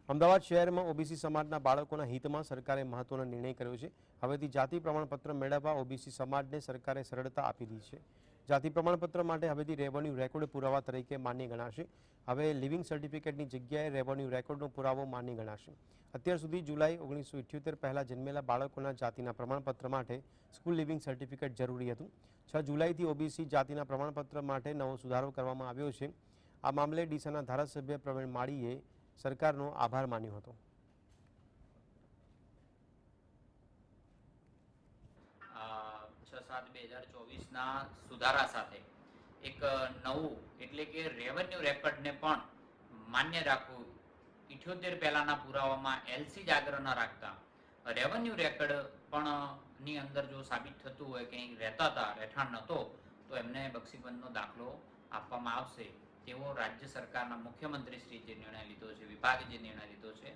અમદાવાદ શહેરમાં ઓબીસી સમાજના બાળકોના હિતમાં સરકારે મહત્વનો નિર્ણય કર્યો છે. હવેથી જાતિ પ્રમાણપત્ર મેળવવા ઓબીસી સમાજને સરકારે સરળતા આપી દીધી છે. જાતિ પ્રમાણપત્ર માટે હવેથી રેવન્યુ રેકોર્ડ પુરાવા તરીકે માન્ય ગણાશે. હવે લિવિંગ સર્ટિફિકેટની જગ્યાએ રેવન્યુ રેકોર્ડનો પુરાવો માન્ય ગણાશે. અત્યાર સુધી જુલાઈ 1978 પહેલાં જન્મેલા બાળકોના જાતિના પ્રમાણપત્ર માટે સ્કૂલ લિવિંગ સર્ટિફિકેટ જરૂરી હતું. 6 જુલાઈથી ઓબીસી જાતિના પ્રમાણપત્ર માટે નવો સુધારો કરવામાં આવ્યો છે. આ મામલે ડીસાના ધારાસભ્ય પ્રવીણ માળીએ સરકારનો આભાર માન્યો હતો. 6/7/2024ના સુધારા સાથે એક નવું એટલે કે રેવન્યુ રેકોર્ડને પણ માન્ય રાખવું, 78 પહેલાના પુરાવામાં એલસી જ આગ્રહ ન રાખતા રેવન્યુ રેકોર્ડ પણ ની અંદર જો સાબિત થતું હોય કે અહીં રહેતા હતા, રહેઠાણ નહોતો, તો એમને બક્ષીબંધનો દાખલો આપવામાં આવશે તેવો રાજ્ય સરકારના મુખ્યમંત્રી શ્રી જે નિર્ણય લીધો છે, વિભાગે જે નિર્ણય લીધો છે